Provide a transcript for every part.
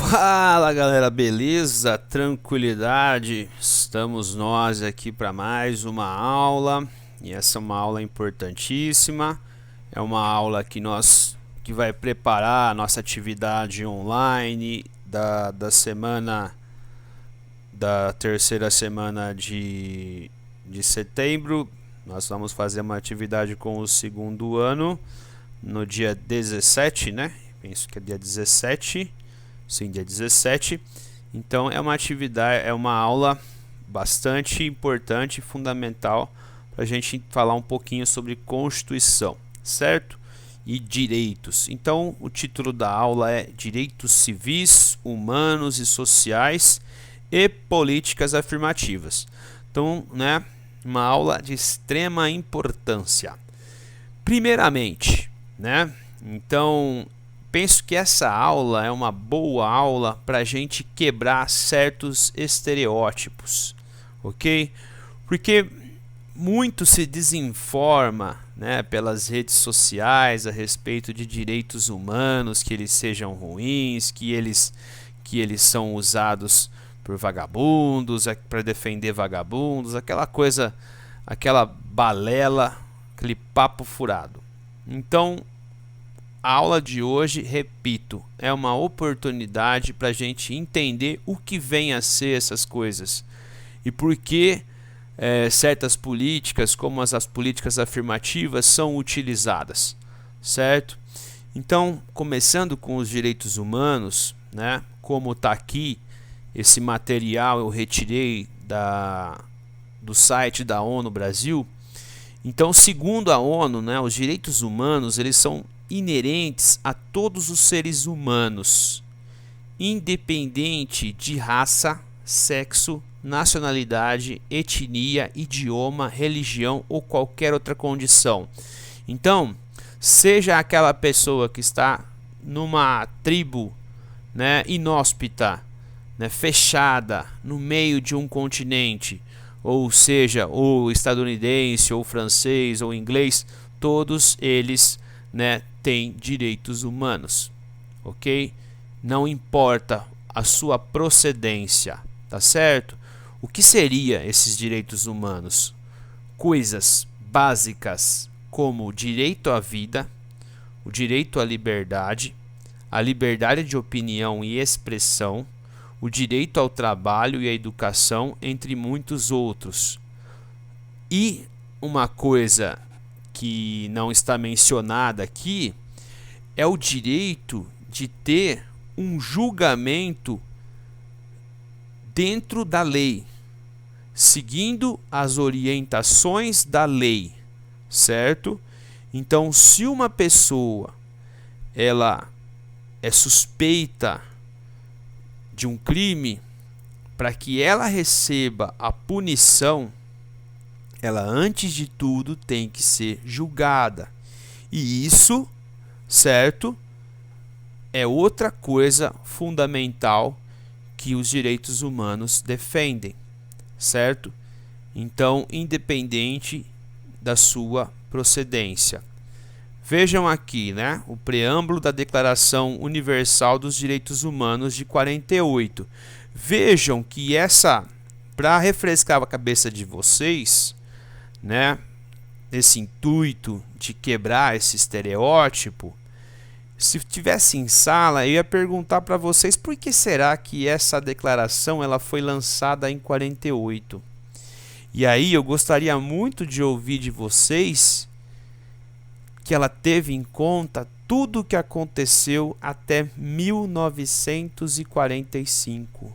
Fala galera, beleza? Tranquilidade? Estamos nós aqui para mais uma aula e essa é uma aula importantíssima. É uma aula que vai preparar a nossa atividade online da semana da terceira semana de setembro. Nós vamos fazer uma atividade com o segundo ano no dia 17, né? Penso que é dia 17. Sim, dia 17. Então é uma atividade, é uma aula bastante importante e fundamental para a gente falar um pouquinho sobre Constituição, certo? E direitos. Então o título da aula é Direitos Civis, Humanos e Sociais e Políticas Afirmativas. Então, né, uma aula de extrema importância. Primeiramente, né? Então penso que essa aula é uma boa aula para a gente quebrar certos estereótipos, ok? Porque muito se desinforma, né, pelas redes sociais a respeito de direitos humanos, que eles sejam ruins, que eles são usados por vagabundos, para defender vagabundos, aquela coisa, aquela balela, aquele papo furado. Então, a aula de hoje, repito, é uma oportunidade para a gente entender o que vem a ser essas coisas e por que certas políticas, como as políticas afirmativas, são utilizadas, certo? Então, começando com os direitos humanos, né? Como está aqui, esse material eu retirei do site da ONU Brasil. Então, segundo a ONU, né, os direitos humanos eles são inerentes a todos os seres humanos, independente de raça, sexo, nacionalidade, etnia, idioma, religião ou qualquer outra condição. Então, seja aquela pessoa que está numa tribo, né, inóspita, né, fechada, no meio de um continente, ou seja, ou estadunidense, ou francês, ou inglês, todos eles, né, têm direitos humanos, ok? Não importa a sua procedência, tá certo? O que seria esses direitos humanos? Coisas básicas como o direito à vida, o direito à liberdade, a liberdade de opinião e expressão, o direito ao trabalho e à educação, entre muitos outros. E uma coisa que não está mencionada aqui é o direito de ter um julgamento dentro da lei, seguindo as orientações da lei, certo? Então, se uma pessoa ela é suspeita de um crime, para que ela receba a punição, ela antes de tudo tem que ser julgada. E isso, certo, é outra coisa fundamental que os direitos humanos defendem, certo? Então, independente da sua procedência. Vejam aqui, né, o preâmbulo da Declaração Universal dos Direitos Humanos de 48. Vejam que para refrescar a cabeça de vocês, né, esse intuito de quebrar esse estereótipo, se tivesse em sala, eu ia perguntar para vocês por que será que essa declaração ela foi lançada em 48. E aí eu gostaria muito de ouvir de vocês que ela teve em conta tudo o que aconteceu até 1945.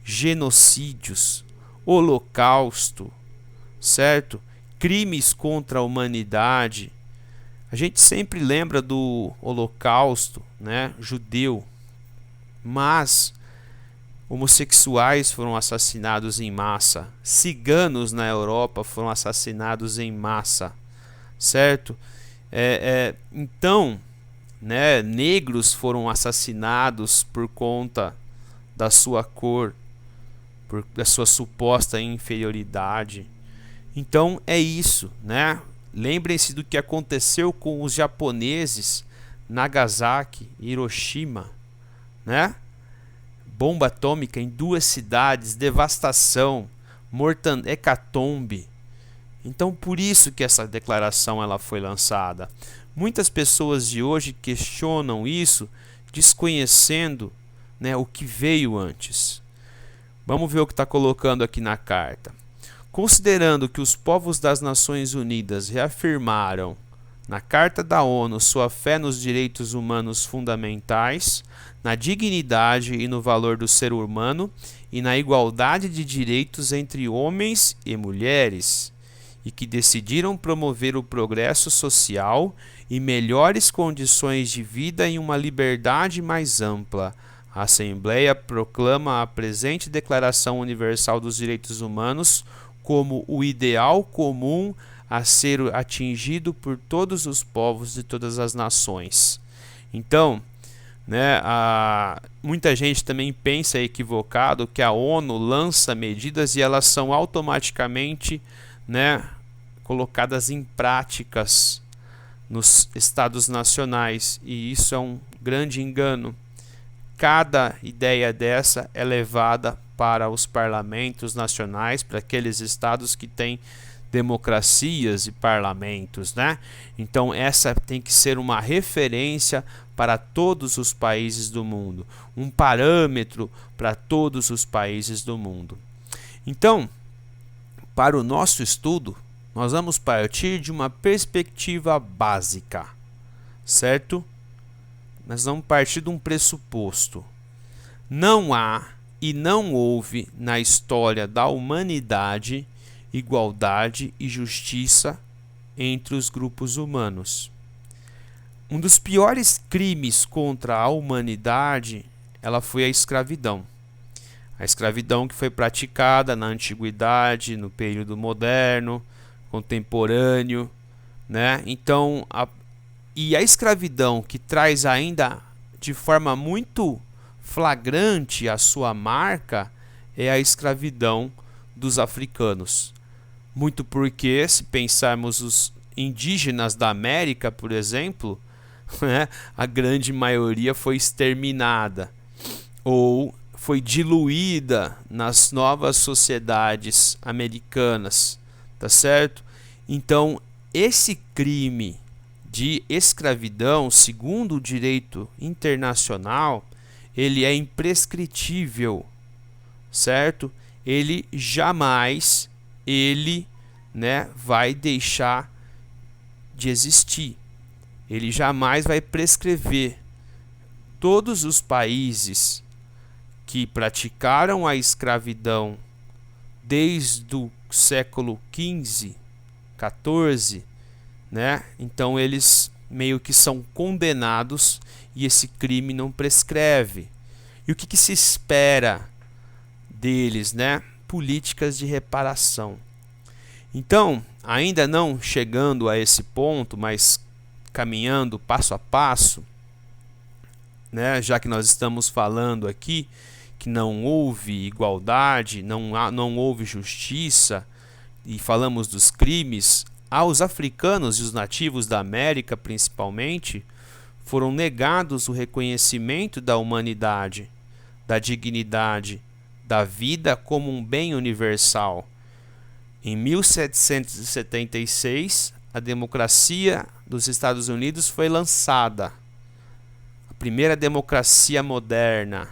Genocídios, holocausto, certo? Crimes contra a humanidade. A gente sempre lembra do holocausto, né, judeu, mas homossexuais foram assassinados em massa, ciganos na Europa foram assassinados em massa, certo? Então, né, negros foram assassinados por conta da sua cor, da sua suposta inferioridade. Então é isso, né? Lembrem-se do que aconteceu com os japoneses, Nagasaki, Hiroshima, né? bomba atômica em 2 cidades, devastação, hecatombe. Então, por isso que essa declaração ela foi lançada. Muitas pessoas de hoje questionam isso, desconhecendo, né, o que veio antes. Vamos ver o que está colocando aqui na carta. Considerando que os povos das Nações Unidas reafirmaram na Carta da ONU sua fé nos direitos humanos fundamentais, na dignidade e no valor do ser humano e na igualdade de direitos entre homens e mulheres, e que decidiram promover o progresso social e melhores condições de vida em uma liberdade mais ampla, a Assembleia proclama a presente Declaração Universal dos Direitos Humanos como o ideal comum a ser atingido por todos os povos de todas as nações. Então, né, muita gente também pensa equivocado que a ONU lança medidas e elas são automaticamente, né, colocadas em práticas nos estados nacionais, e isso é um grande engano. Cada ideia dessa é levada para os parlamentos nacionais, para aqueles estados que têm democracias e parlamentos, né? Então essa tem que ser uma referência para todos os países do mundo, um parâmetro para todos os países do mundo. Então, para o nosso estudo, nós vamos partir de uma perspectiva básica, certo? Nós vamos partir de um pressuposto. Não há e não houve na história da humanidade igualdade e justiça entre os grupos humanos. Um dos piores crimes contra a humanidade, ela foi a escravidão. A escravidão que foi praticada na antiguidade, no período moderno, contemporâneo, né? Então, a escravidão que traz ainda de forma muito flagrante a sua marca é a escravidão dos africanos. Muito porque, se pensarmos os indígenas da América, por exemplo, né, a grande maioria foi exterminada ou foi diluída nas novas sociedades americanas, tá certo? Então, esse crime de escravidão, segundo o direito internacional, ele é imprescritível, certo? Ele jamais vai deixar de existir. Ele jamais vai prescrever. Todos os países que praticaram a escravidão desde o século XV, XIV, né? Então eles meio que são condenados e esse crime não prescreve. E o que se espera deles, né? Políticas de reparação. Então, ainda não chegando a esse ponto, mas caminhando passo a passo, né? Já que nós estamos falando aqui que não houve igualdade, não houve justiça, e falamos dos crimes, aos africanos e os nativos da América, principalmente, foram negados o reconhecimento da humanidade, da dignidade, da vida como um bem universal. Em 1776, a democracia dos Estados Unidos foi lançada. A primeira democracia moderna,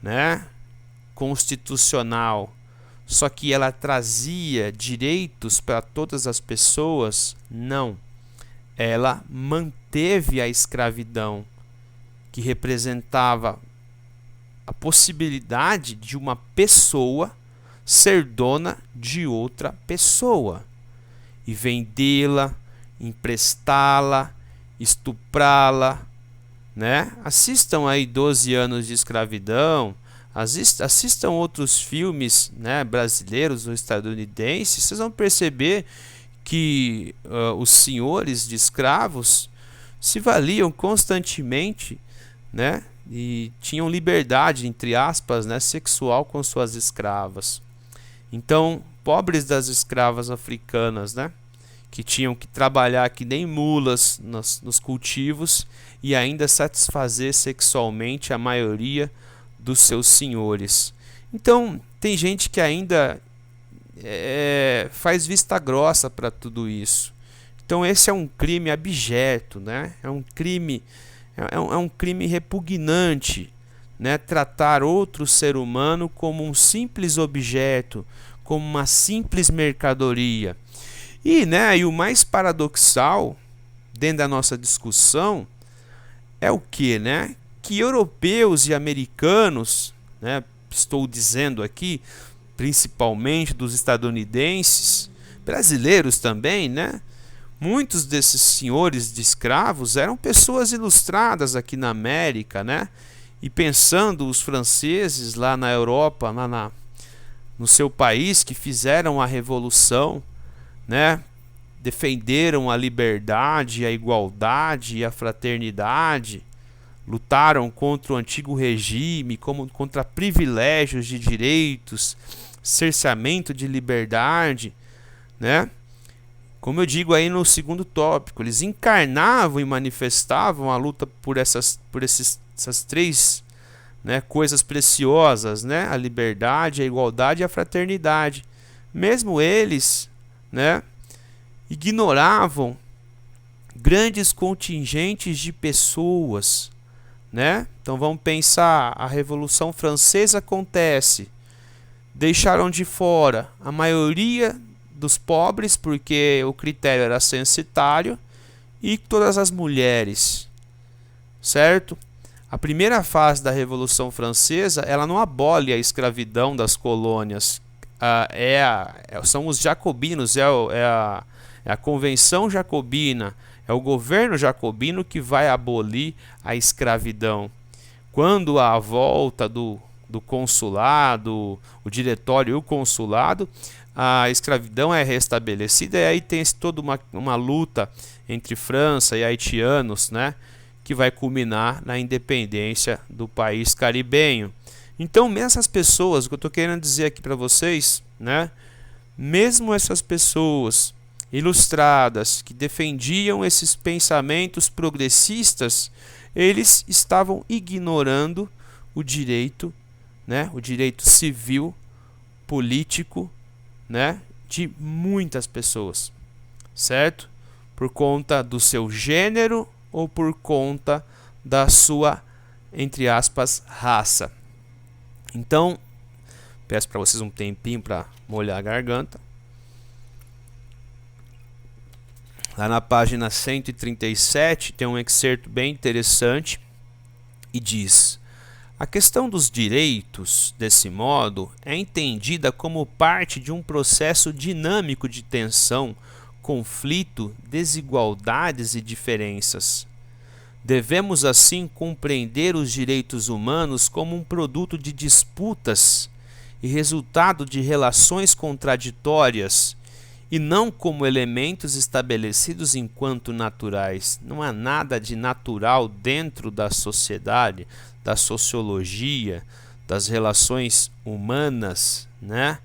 né? Constitucional. Só que ela trazia direitos para todas as pessoas? Não. Ela manteve a escravidão, que representava a possibilidade de uma pessoa ser dona de outra pessoa e vendê-la, emprestá-la, estuprá-la, né? Assistam aí 12 anos de escravidão, assistam outros filmes, né, brasileiros ou estadunidenses, vocês vão perceber que os senhores de escravos se valiam constantemente, né, e tinham liberdade, entre aspas, né, sexual com suas escravas. Então, pobres das escravas africanas, né, que tinham que trabalhar que nem mulas nos cultivos e ainda satisfazer sexualmente a maioria dos seus senhores. Então, tem gente que ainda faz vista grossa para tudo isso. Então, esse é um crime abjeto, né? É um crime repugnante, né? Tratar outro ser humano como um simples objeto, como uma simples mercadoria. E o mais paradoxal dentro da nossa discussão é o que, né? Que europeus e americanos, né? Estou dizendo aqui, principalmente dos estadunidenses, brasileiros também, né? Muitos desses senhores de escravos eram pessoas ilustradas aqui na América, né? E pensando os franceses lá na Europa, no seu país, que fizeram a revolução, né? Defenderam a liberdade, a igualdade e a fraternidade, lutaram contra o antigo regime, contra privilégios de direitos, cerceamento de liberdade, né? Como eu digo aí no segundo tópico, eles encarnavam e manifestavam a luta por essas três, né, coisas preciosas, né? A liberdade, a igualdade e a fraternidade. Mesmo eles, né, ignoravam grandes contingentes de pessoas, né? Então vamos pensar, a Revolução Francesa acontece, deixaram de fora a maioria dos pobres, porque o critério era censitário, e todas as mulheres, certo? A primeira fase da Revolução Francesa, ela não abole a escravidão das colônias, são os jacobinos, é a Convenção Jacobina, é o governo jacobino que vai abolir a escravidão. Quando a volta do consulado, o diretório e o consulado, a escravidão é restabelecida, e aí tem toda uma luta entre França e haitianos, né, que vai culminar na independência do país caribenho. Então, mesmo essas pessoas, o que eu estou querendo dizer aqui para vocês, né, mesmo essas pessoas ilustradas que defendiam esses pensamentos progressistas, eles estavam ignorando o direito, né, o direito civil, político, né, de muitas pessoas, certo? Por conta do seu gênero ou por conta da sua, entre aspas, raça. Então, peço para vocês um tempinho para molhar a garganta. Lá na página 137 tem um excerto bem interessante e diz: a questão dos direitos, desse modo, é entendida como parte de um processo dinâmico de tensão, conflito, desigualdades e diferenças. Devemos, assim, compreender os direitos humanos como um produto de disputas e resultado de relações contraditórias, e não como elementos estabelecidos enquanto naturais. Não há nada de natural dentro da sociedade, da sociologia, das relações humanas, né?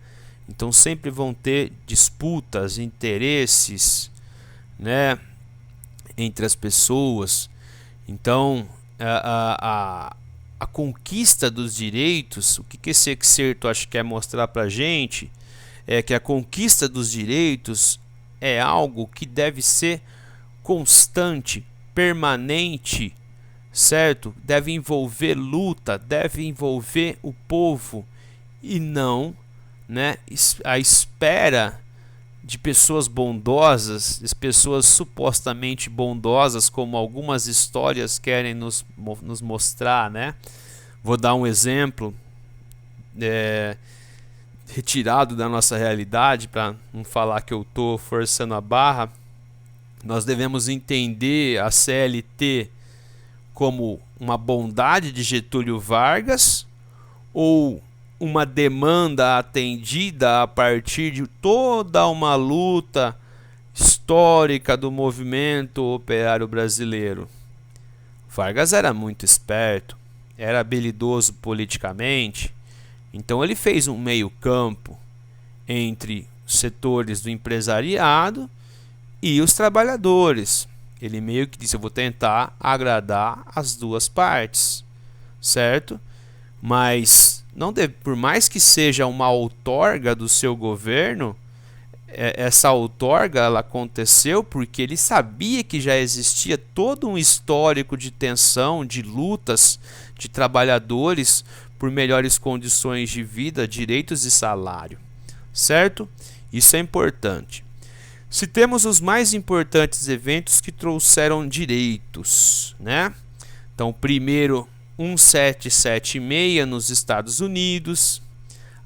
Então sempre vão ter disputas, interesses, né, entre as pessoas. Então a conquista dos direitos, o que esse excerto acho que quer mostrar para a gente é que a conquista dos direitos é algo que deve ser constante, permanente, certo? Deve envolver luta, deve envolver o povo e não, né, a espera de pessoas bondosas, de pessoas supostamente bondosas, como algumas histórias querem nos mostrar, né? Vou dar um exemplo retirado da nossa realidade, para não falar que eu estou forçando a barra. Nós devemos entender a CLT como uma bondade de Getúlio Vargas ou uma demanda atendida a partir de toda uma luta histórica do movimento operário brasileiro. Vargas era muito esperto, era habilidoso politicamente, então ele fez um meio-campo entre os setores do empresariado e os trabalhadores. Ele meio que disse: eu vou tentar agradar as duas partes, certo? Mas por mais que seja uma outorga do seu governo, essa outorga ela aconteceu porque ele sabia que já existia todo um histórico de tensão, de lutas de trabalhadores por melhores condições de vida, direitos e salário, certo? Isso é importante. Citemos os mais importantes eventos que trouxeram direitos, né? Então, primeiro, 1776 nos Estados Unidos,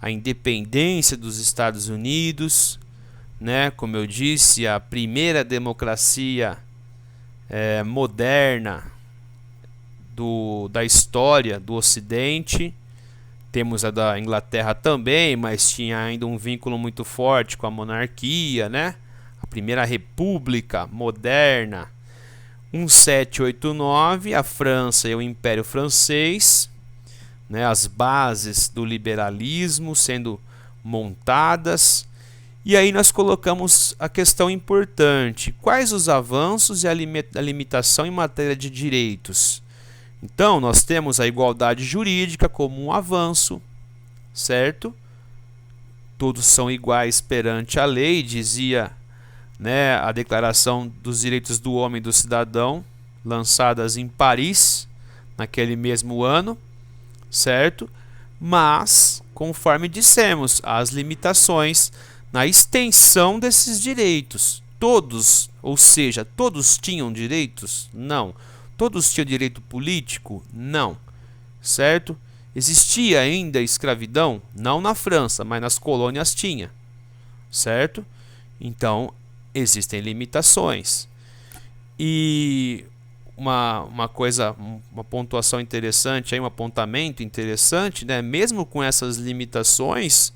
a independência dos Estados Unidos, né? Como eu disse, a primeira democracia moderna da história do Ocidente. Temos a da Inglaterra também, mas tinha ainda um vínculo muito forte com a monarquia, né? A primeira república moderna. 1789, a França e o Império Francês, né? As bases do liberalismo sendo montadas. E aí nós colocamos a questão importante: quais os avanços e a limitação em matéria de direitos? Então, nós temos a igualdade jurídica como um avanço, certo? Todos são iguais perante a lei, dizia, né, a Declaração dos Direitos do Homem e do Cidadão, lançadas em Paris, naquele mesmo ano, certo? Mas, conforme dissemos, as limitações na extensão desses direitos. Todos, ou seja, todos tinham direitos? Não. Todos tinham direito político? Não. Certo? Existia ainda escravidão? Não na França, mas nas colônias tinha. Certo? Então, existem limitações. E uma coisa, uma pontuação interessante, aí, um apontamento interessante, né? Mesmo com essas limitações,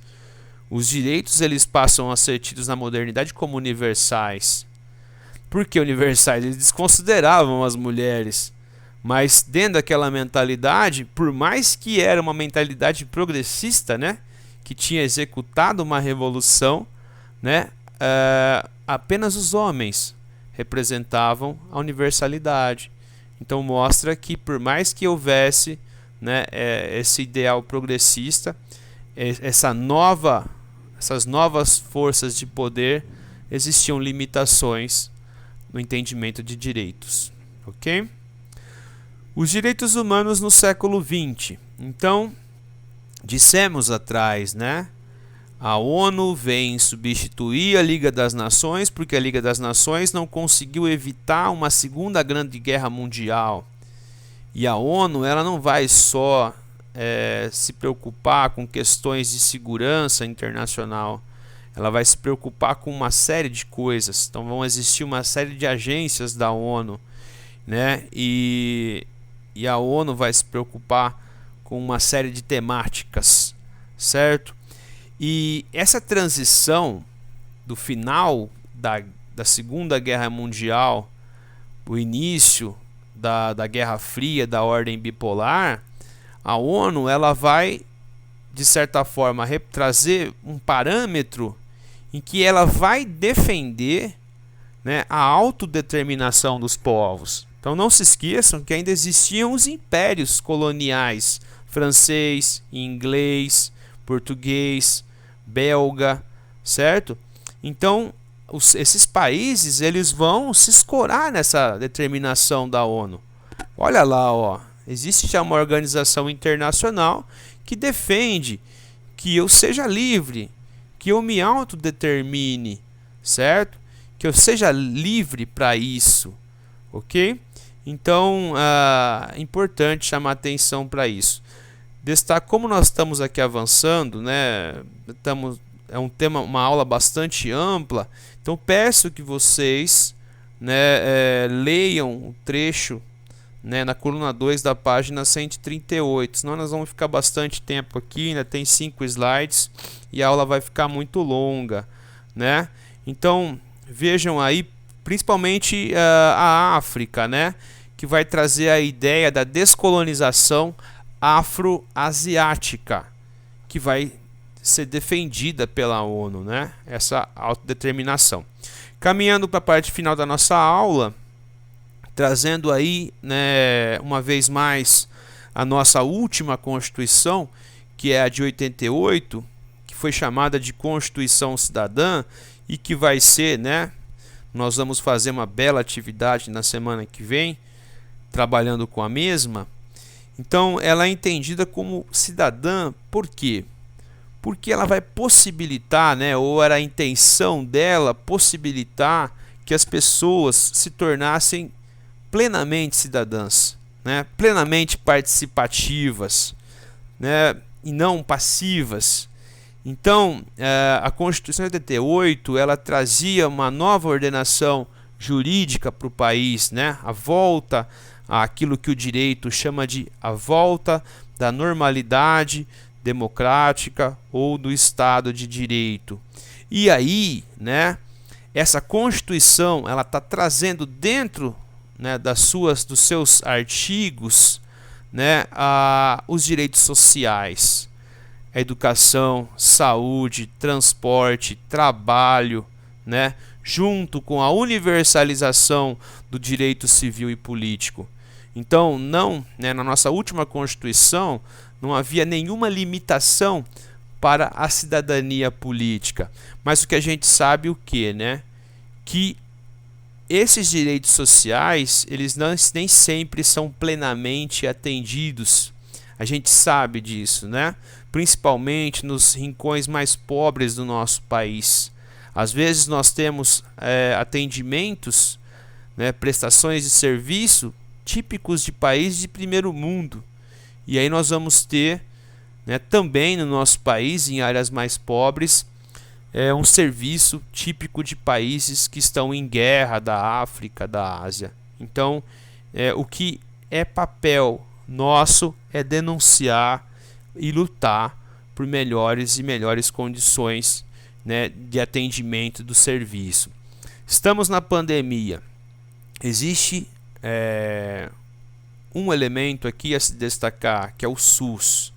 os direitos eles passam a ser tidos na modernidade como universais. Por que universais? Eles desconsideravam as mulheres. Mas dentro daquela mentalidade, por mais que era uma mentalidade progressista, né, que tinha executado uma revolução, né, apenas os homens representavam a universalidade. Então mostra que por mais que houvesse, né, esse ideal progressista, essas novas forças de poder, existiam limitações no entendimento de direitos, ok? Os direitos humanos no século XX. Então, dissemos atrás, né? A ONU vem substituir a Liga das Nações porque a Liga das Nações não conseguiu evitar uma segunda grande guerra mundial. E a ONU ela não vai só se preocupar com questões de segurança internacional. Ela vai se preocupar com uma série de coisas. Então vão existir uma série de agências da ONU, né? E a ONU vai se preocupar com uma série de temáticas, certo? E essa transição do final da Segunda Guerra Mundial, o início da Guerra Fria, da ordem bipolar, a ONU ela vai, de certa forma, trazer um parâmetro em que ela vai defender, né, a autodeterminação dos povos. Então não se esqueçam que ainda existiam os impérios coloniais, francês, inglês, português, belga, certo? Então esses países eles vão se escorar nessa determinação da ONU. Olha lá, ó, existe já uma organização internacional que defende que eu seja livre, que eu me autodetermine, certo? Que eu seja livre para isso, ok? Então, é importante chamar atenção para isso. Destacar como nós estamos aqui avançando, né? É um tema, uma aula bastante ampla. Então, peço que vocês, né, leiam o trecho, né, na coluna 2 da página 138. Senão nós vamos ficar bastante tempo aqui. Ainda tem 5 slides e a aula vai ficar muito longa, né? Então, vejam aí, principalmente a África, né, que vai trazer a ideia da descolonização afro-asiática, que vai ser defendida pela ONU, né, essa autodeterminação. Caminhando para a parte final da nossa aula, trazendo aí, né, uma vez mais a nossa última Constituição, que é a de 88, que foi chamada de Constituição Cidadã e que vai ser, né? Nós vamos fazer uma bela atividade na semana que vem, trabalhando com a mesma. Então, ela é entendida como cidadã, por quê? Porque ela vai possibilitar, né, ou era a intenção dela possibilitar que as pessoas se tornassem plenamente cidadãs, né, plenamente participativas, né, e não passivas. Então, a Constituição de 88 ela trazia uma nova ordenação jurídica para o país, né, a volta àquilo que o direito chama de a volta da normalidade democrática ou do Estado de Direito. E aí, né, essa Constituição ela está trazendo dentro, né, dos seus artigos, né, os direitos sociais, a educação, saúde, transporte, trabalho, né, junto com a universalização do direito civil e político. Então, não, né, na nossa última Constituição não havia nenhuma limitação para a cidadania política. Mas o que a gente sabe o que, né? Que esses direitos sociais, eles nem sempre são plenamente atendidos. A gente sabe disso, né? Principalmente nos rincões mais pobres do nosso país. Às vezes nós temos atendimentos, né, prestações de serviço típicos de países de primeiro mundo. E aí nós vamos ter, né, também no nosso país, em áreas mais pobres, um serviço típico de países que estão em guerra, da África, da Ásia. Então, o que é papel nosso é denunciar e lutar por melhores e melhores condições, né, de atendimento do serviço. Estamos na pandemia. Existe um elemento aqui a se destacar, que é o SUS,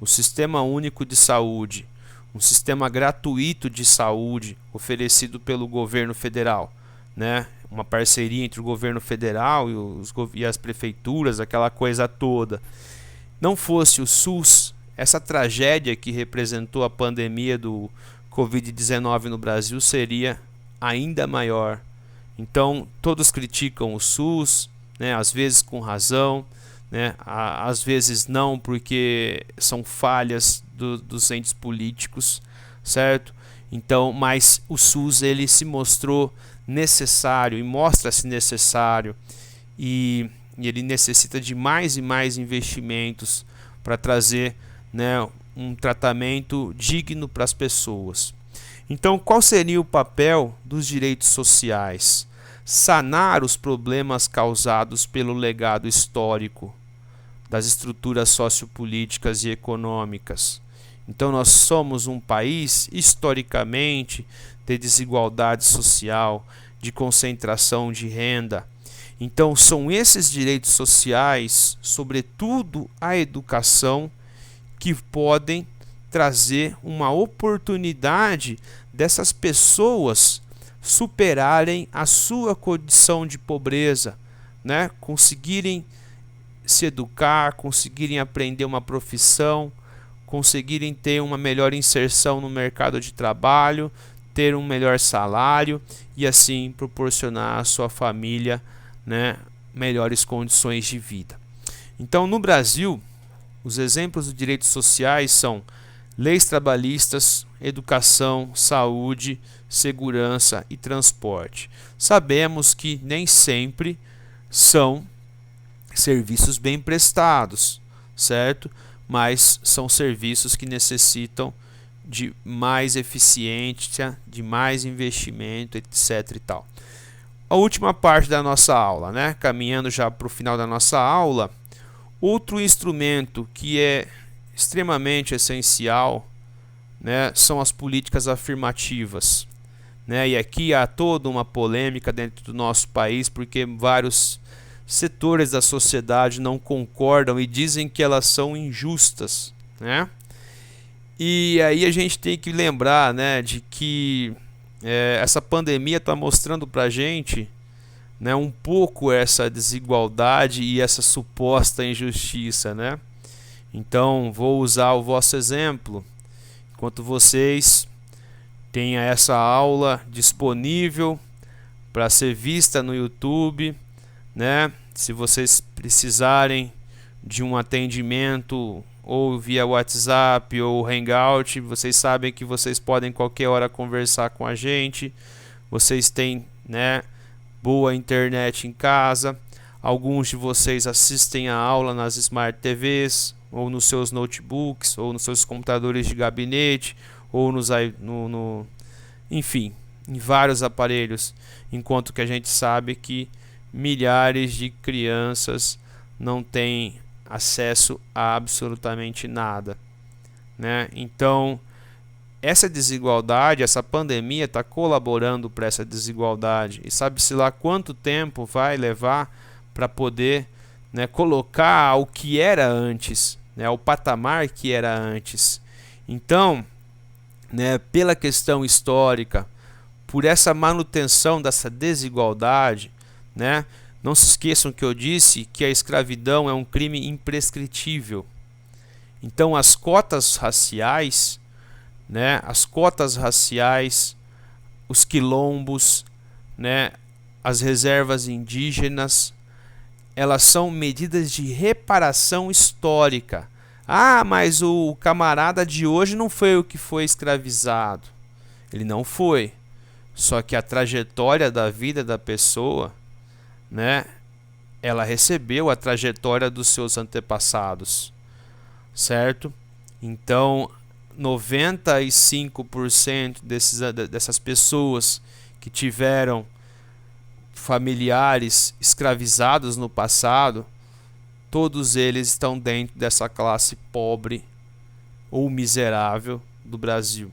o Sistema Único de Saúde, um sistema gratuito de saúde oferecido pelo governo federal, né? Uma parceria entre o governo federal e as prefeituras, aquela coisa toda. Não fosse o SUS, essa tragédia que representou a pandemia do Covid-19 no Brasil seria ainda maior. Então, todos criticam o SUS, né, às vezes com razão, né, às vezes não, porque são falhas dos entes políticos, certo? Então, mas o SUS ele se mostrou necessário e mostra-se necessário e ele necessita de mais e mais investimentos para trazer, né, um tratamento digno para as pessoas. Então, qual seria o papel dos direitos sociais? Sanar os problemas causados pelo legado histórico das estruturas sociopolíticas e econômicas. Então, nós somos um país, historicamente, de desigualdade social, de concentração de renda. Então, são esses direitos sociais, sobretudo a educação, que podem trazer uma oportunidade dessas pessoas superarem a sua condição de pobreza, né? Conseguirem se educar, conseguirem aprender uma profissão, conseguirem ter uma melhor inserção no mercado de trabalho, ter um melhor salário e assim proporcionar à sua família, né, melhores condições de vida. Então, no Brasil, os exemplos de direitos sociais são leis trabalhistas, educação, saúde, segurança e transporte. Sabemos que nem sempre são serviços bem prestados, certo? Mas são serviços que necessitam de mais eficiência, de mais investimento, etc. e tal. A última parte da nossa aula, né? Caminhando já para o final da nossa aula, outro instrumento que é extremamente essencial, né, são as políticas afirmativas, né? E aqui há toda uma polêmica dentro do nosso país, porque vários setores da sociedade não concordam e dizem que elas são injustas, né? E aí a gente tem que lembrar, né, de que essa pandemia está mostrando para a gente, né, um pouco essa desigualdade e essa suposta injustiça, né? Então, vou usar o vosso exemplo, enquanto vocês têm essa aula disponível para ser vista no YouTube, né? Se vocês precisarem de um atendimento ou via WhatsApp ou Hangout, vocês sabem que vocês podem qualquer hora conversar com a gente. Vocês têm, né, boa internet em casa. Alguns de vocês assistem a aula nas Smart TVs, ou nos seus notebooks, ou nos seus computadores de gabinete, ou enfim, em vários aparelhos, enquanto que a gente sabe que milhares de crianças não têm acesso a absolutamente nada, né? Então, essa desigualdade, essa pandemia está colaborando para essa desigualdade, e sabe-se lá quanto tempo vai levar para poder, né, colocar o que era antes, né, o patamar que era antes. Então, né, pela questão histórica, por essa manutenção dessa desigualdade, né, não se esqueçam que eu disse que a escravidão é um crime imprescritível. Então, as cotas raciais, né, os quilombos, né, as reservas indígenas, elas são medidas de reparação histórica. Ah, mas o camarada de hoje não foi o que foi escravizado. Ele não foi. Só que a trajetória da vida da pessoa, né, ela recebeu a trajetória dos seus antepassados, certo? Então, 95% dessas pessoas que tiveram familiares escravizados no passado, todos eles estão dentro dessa classe pobre ou miserável do Brasil.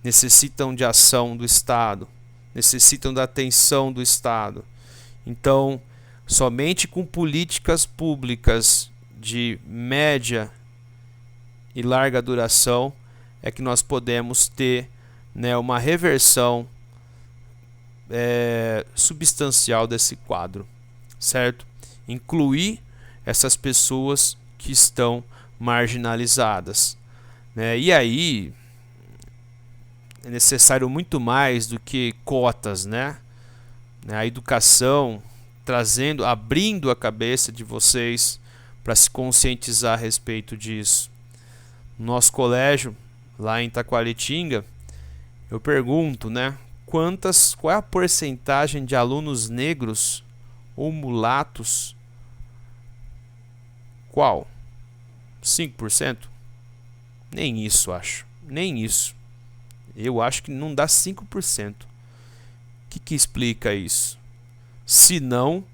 Necessitam de ação do Estado, necessitam da atenção do Estado. Então, somente com políticas públicas de média e larga duração é que nós podemos ter, né, uma reversão substancial desse quadro, certo? Incluir essas pessoas que estão marginalizadas, né? E aí é necessário muito mais do que cotas, né? A educação abrindo a cabeça de vocês para se conscientizar a respeito disso. No nosso colégio, lá em Taquaritinga, eu pergunto, né? Qual é a porcentagem de alunos negros ou mulatos? Qual? 5%? Nem isso, acho. Nem isso. Eu acho que não dá 5%. O que explica isso? Se não,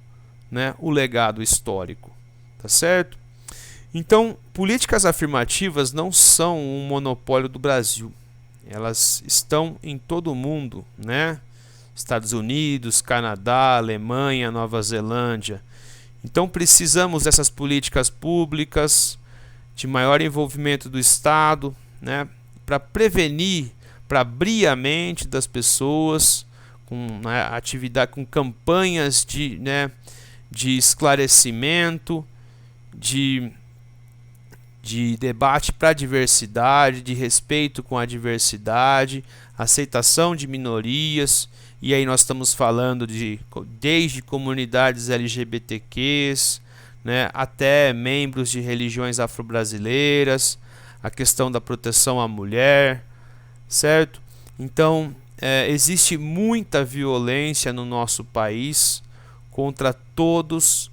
né, o legado histórico. Tá certo? Então, políticas afirmativas não são um monopólio do Brasil. Elas estão em todo o mundo, né? Estados Unidos, Canadá, Alemanha, Nova Zelândia. Então precisamos dessas políticas públicas, de maior envolvimento do Estado, né? Para prevenir, para abrir a mente das pessoas com, né, atividade, com campanhas de, né, de esclarecimento, de debate para a diversidade, de respeito com a diversidade, aceitação de minorias, e aí nós estamos falando desde comunidades LGBTQs, né, até membros de religiões afro-brasileiras, a questão da proteção à mulher, certo? Então, existe muita violência no nosso país contra todos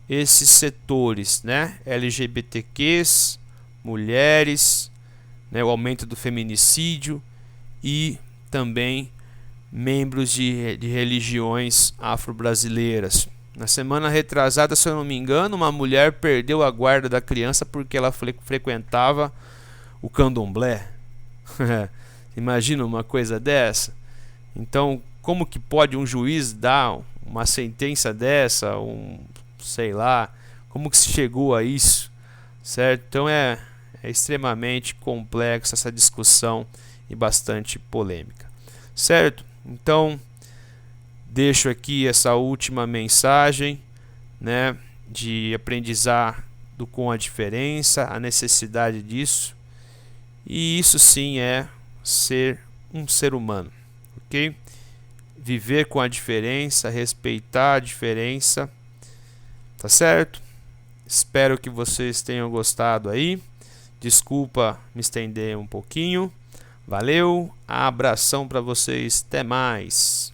esses setores, né? LGBTQs, mulheres, né? O aumento do feminicídio e também membros de religiões afro-brasileiras. Na semana retrasada, se eu não me engano, uma mulher perdeu a guarda da criança porque ela frequentava o candomblé. Imagina uma coisa dessa? Então, como que pode um juiz dar uma sentença dessa? Sei lá, como que se chegou a isso, certo? Então é extremamente complexa essa discussão e bastante polêmica, certo? Então, Deixo aqui essa última mensagem, né, de aprendizado com a diferença, a necessidade disso. E isso sim é ser um ser humano, ok? Viver com a diferença, respeitar a diferença, tá certo? Espero que vocês tenham gostado aí. Desculpa me estender um pouquinho. Valeu, abração para vocês, até mais.